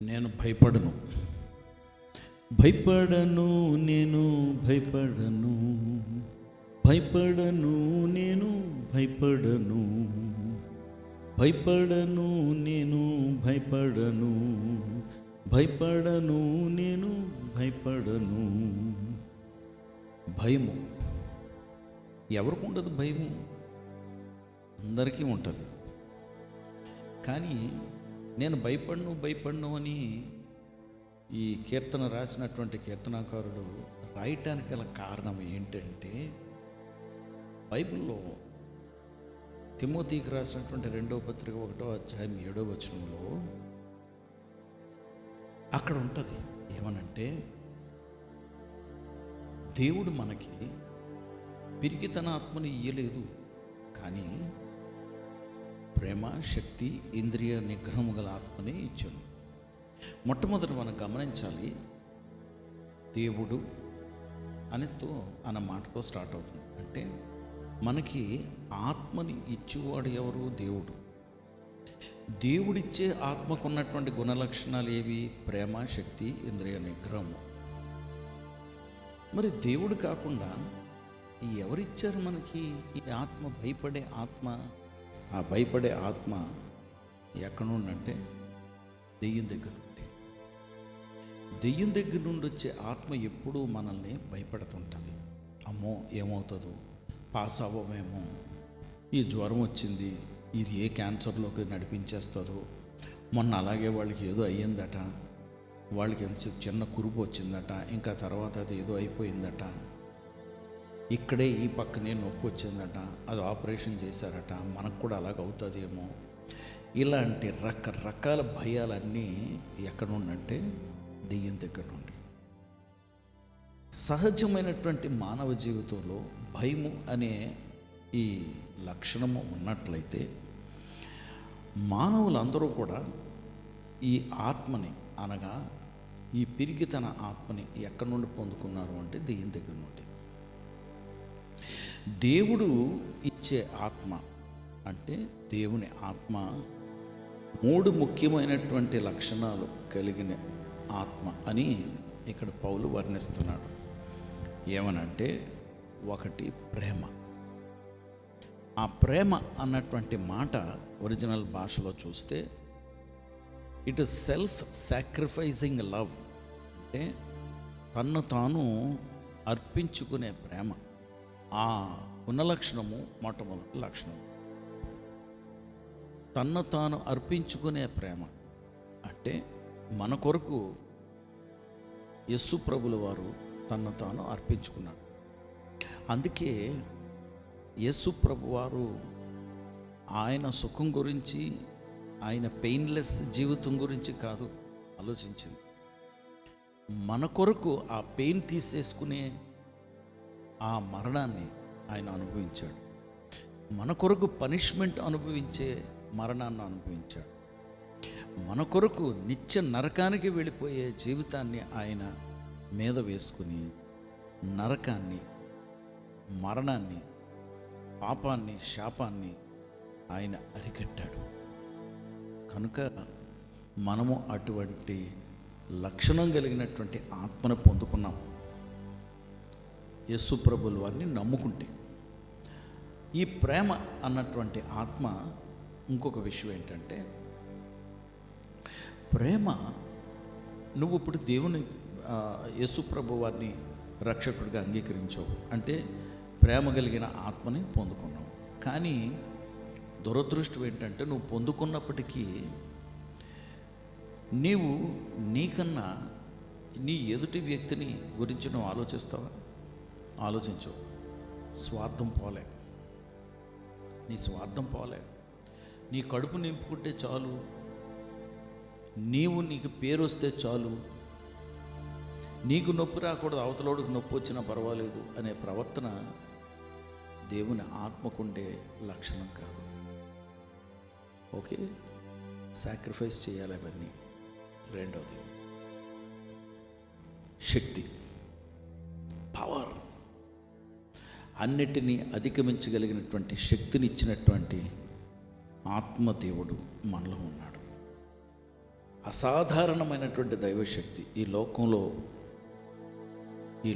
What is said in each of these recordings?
నేను భయపడను, భయపడను, నేను భయపడను, భయపడను, నేను భయపడను, భయపడను, నేను భయపడను, భయపడను, నేను భయపడను. భయము ఎవరికి ఉండదు? భయము అందరికీ ఉంటుంది. కానీ నేను భయపడను అని ఈ కీర్తన రాసినటువంటి కీర్తనాకారుడు రాయటానికి గల కారణం ఏంటంటే, బైబిల్లో తిమోతికి రాసినటువంటి 2వ పత్రిక 1వ అధ్యాయం 7వ వచనంలో అక్కడ ఉంటుంది ఏమనంటే, దేవుడు మనకి పిరికితన ఆత్మని ఇయ్యలేదు, కానీ ప్రేమ, శక్తి, ఇంద్రియ నిగ్రహము గల ఆత్మని ఇచ్చాను. మొట్టమొదటి మనం గమనించాలి, దేవుడు అనితో అన్న మాటతో స్టార్ట్ అవుతుంది. అంటే మనకి ఆత్మని ఇచ్చేవాడు ఎవరు? దేవుడు. దేవుడిచ్చే ఆత్మకు ఉన్నటువంటి గుణలక్షణాలు ఏవి? ప్రేమ, శక్తి, ఇంద్రియ నిగ్రహము. మరి దేవుడు కాకుండా ఎవరిచ్చారు మనకి ఈ ఆత్మ? భయపడే ఆత్మ. ఆ భయపడే ఆత్మ ఎక్కడ నుండి అంటే దెయ్యం దగ్గర నుండి. దెయ్యం దగ్గర నుండి వచ్చే ఆత్మ ఎప్పుడూ మనల్ని భయపడుతుంటుంది. అమ్మో ఏమవుతుందో, పాస్ అవ్వమేమో, ఈ జ్వరం వచ్చింది, ఇది ఏ క్యాన్సర్లోకి నడిపించేస్తుందో, మొన్న అలాగే వాళ్ళకి ఏదో అయ్యిందట, వాళ్ళకి ఎంత చిన్న కురుపు వచ్చిందట, ఇంకా తర్వాత అది ఏదో అయిపోయిందట, ఇక్కడే ఈ పక్కనే నొప్పి వచ్చిందట, అది ఆపరేషన్ చేశారట, మనకు కూడా అలాగ అవుతుందేమో. ఇలాంటి రకరకాల భయాలన్నీ ఎక్కడ నుండంటే దెయ్యం దగ్గర నుండి. సహజమైనటువంటి మానవ జీవితంలో భయము అనే ఈ లక్షణము ఉన్నట్లయితే, మానవులందరూ కూడా ఈ ఆత్మని, అనగా ఈ పిరిగితన ఆత్మని ఎక్కడి నుండి పొందుకున్నారు అంటే దెయ్యం దగ్గర నుండి. దేవుడు ఇచ్చే ఆత్మ అంటే, దేవుని ఆత్మ 3 ముఖ్యమైనటువంటి లక్షణాలు కలిగిన ఆత్మ అని ఇక్కడ పౌలు వర్ణిస్తున్నాడు. ఏమనంటే, 1 ప్రేమ. ఆ ప్రేమ అన్నటువంటి మాట ఒరిజినల్ భాషలో చూస్తే it is self sacrificing love. అంటే తన్ను తాను అర్పించుకునే ప్రేమ. ఆ గుణలక్షణము మొట్టమొదటి లక్షణం. తన్ను తాను అర్పించుకునే ప్రేమ అంటే, మన కొరకు యేసు ప్రభుల వారు తన్ను తాను అర్పించుకున్నాడు. అందుకే యేసు ప్రభు వారు ఆయన సుఖం గురించి, ఆయన పెయిన్లెస్ జీవితం గురించి కాదు ఆలోచించింది, మన కొరకు ఆ పెయిన్ తీసేసుకునే ఆ మరణాన్ని ఆయన అనుభవించాడు. మన కొరకు పనిష్మెంట్ అనుభవించే మరణాన్ని అనుభవించాడు. మన కొరకు నిత్య నరకానికి వెళ్ళిపోయే జీవితాన్ని ఆయన మీద వేసుకుని నరకాన్ని, మరణాన్ని, పాపాన్ని, శాపాన్ని ఆయన అరికట్టాడు. కనుక మనము అటువంటి లక్షణం కలిగినటువంటి ఆత్మను పొందుకున్నాం యేసు ప్రభుల వారిని నమ్ముకుంటే. ఈ ప్రేమ అన్నటువంటి ఆత్మ ఇంకొక విషయం ఏంటంటే, ప్రేమ, నువ్వు ఇప్పుడు దేవుని యేసు ప్రభు వారిని రక్షకుడిగా అంగీకరించావు అంటే ప్రేమ కలిగిన ఆత్మని పొందుకున్నావు. కానీ దురదృష్టం ఏంటంటే, నువ్వు పొందుకున్నప్పటికీ నీవు నీకన్నా నీ ఎదుటి వ్యక్తిని గురించి నువ్వు ఆలోచిస్తావా? ఆలోచించు. స్వార్థం పోలే, నీ స్వార్థం పోలే. నీ కడుపు నింపుకుంటే చాలు, నీకు పేరు వస్తే చాలు, నీకు నొప్పి రాకూడదు, అవతలోడికి నొప్పి వచ్చినా పర్వాలేదు అనే ప్రవర్తన దేవుని ఆత్మకుండే లక్షణం కాదు. ఓకే, సాక్రిఫైస్ చేయాలి అవన్నీ. 2వది శక్తి, పవర్. అన్నిటినీ అధిగమించగలిగినటువంటి శక్తిని ఇచ్చినటువంటి ఆత్మదేవుడు మనలో ఉన్నాడు. అసాధారణమైనటువంటి దైవశక్తి. ఈ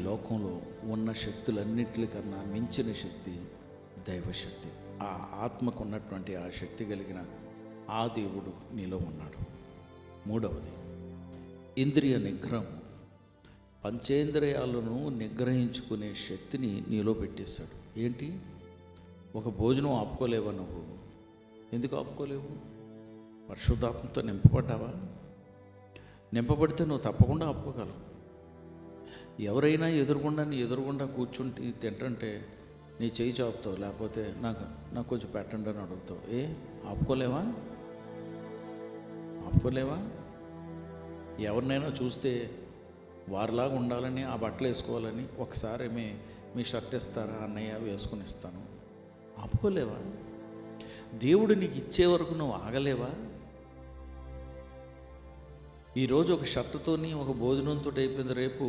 లోకంలో ఉన్న శక్తులన్నిటికన్నా మించిన శక్తి దైవశక్తి. ఆ ఆత్మకు ఉన్నటువంటి ఆ శక్తి కలిగిన ఆ దేవుడు నీలో ఉన్నాడు. మూడవది ఇంద్రియ నిగ్రహం. పంచేంద్రియాలను నిగ్రహించుకునే శక్తిని నీలో పెట్టేశాడు. ఏంటి? ఒక భోజనం ఆపుకోలేవా నువ్వు? ఎందుకు ఆపుకోలేవు? పరిశుద్ధాత్మతో నింపబడ్డావా? నింపబడితే నువ్వు తప్పకుండా ఆపుకోగలవు. ఎవరైనా ఎదురుగుండా కూర్చుంటే తింటుంటే నీ చేయి చాపుతావు, లేకపోతే నాకు కొంచెం పెట్టండి అని అడుగుతావు. ఆపుకోలేవా? ఎవరినైనా చూస్తే వారిలాగా ఉండాలని, ఆ బట్టలు వేసుకోవాలని ఒకసారి మీ షర్ట్ ఇస్తారా అన్నయ్య, వేసుకొని ఇస్తాను. ఆపుకోలేవా? దేవుడు నీకు ఇచ్చే వరకు నువ్వు ఆగలేవా? ఈరోజు ఒక షర్టుతోని ఒక భోజనంతో అయిపోయింది, రేపు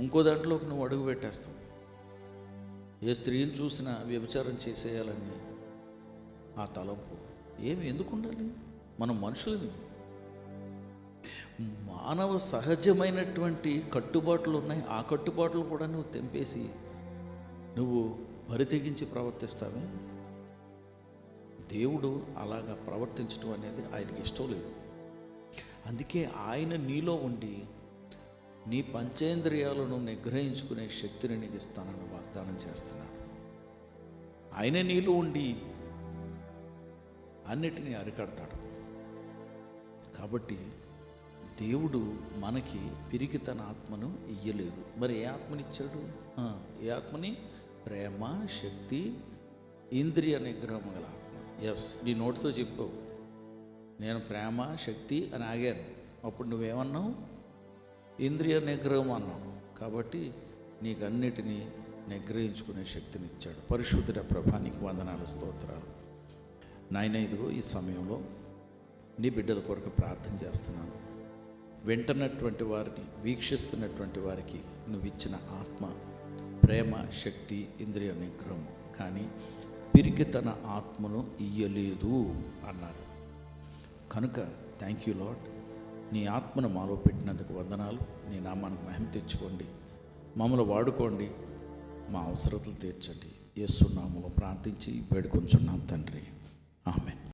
ఇంకో దాంట్లోకి నువ్వు అడుగు పెట్టేస్తావు. ఏ స్త్రీని చూసినా వ్యభిచారం చేసేయాలని ఆ తలంపు. ఎందుకు ఉండాలి? మనం మనుషులని. మానవ సహజమైనటువంటి కట్టుబాట్లు ఉన్నాయి. ఆ కట్టుబాట్లు కూడా నువ్వు తెంపేసి నువ్వు బరితెగించి ప్రవర్తిస్తావే. దేవుడు అలాగా ప్రవర్తించడం అనేది ఆయనకి ఇష్టం లేదు. అందుకే ఆయన నీలో ఉండి నీ పంచేంద్రియాలను నిగ్రహించుకునే శక్తిని నీకు ఇస్తానని వాగ్దానం చేస్తున్నాడు. ఆయన నీలో ఉండి అన్నిటినీ అరికడతాడు. కాబట్టి దేవుడు మనకి పిరికి తన ఆత్మను ఇయ్యలేదు. మరి ఏ ఆత్మనిచ్చాడు? ఏ ఆత్మని? ప్రేమ, శక్తి, ఇంద్రియ నిగ్రహం గల ఆత్మ. నీ నోటితో చెప్పావు, నేను ప్రేమ, శక్తి అని ఆగాను. అప్పుడు నువ్వేమన్నావు? ఇంద్రియ నిగ్రహం అన్నావు. కాబట్టి నీకు అన్నిటినీ నిగ్రహించుకునే శక్తిని ఇచ్చాడు. పరిశుద్ధుడ ప్రభా, నీకు వందనాలు, స్తోత్రాలు. నాయన, ఇదిగో ఈ సమయంలో నీ బిడ్డల కొరకు ప్రార్థన చేస్తున్నాను. వింటున్నటువంటి వారిని, వీక్షిస్తున్నటువంటి వారికి నువ్వు ఇచ్చిన ఆత్మ ప్రేమ, శక్తి, ఇంద్రియ నిగ్రహం, కానీ పిరికి తన ఆత్మను ఇయ్యలేదు అన్నారు. కనుక థ్యాంక్ యూ లార్డ్. నీ ఆత్మను మాలో పెట్టినందుకు వందనాలు. నీ నామానికి మహిమ తెచ్చుకోండి, మమ్మల్ని వాడుకోండి, మా అవసరతలు తీర్చండి. యేసు నామములో ప్రార్థించి వేడుకొంచున్నాం తండ్రి, ఆమేన్.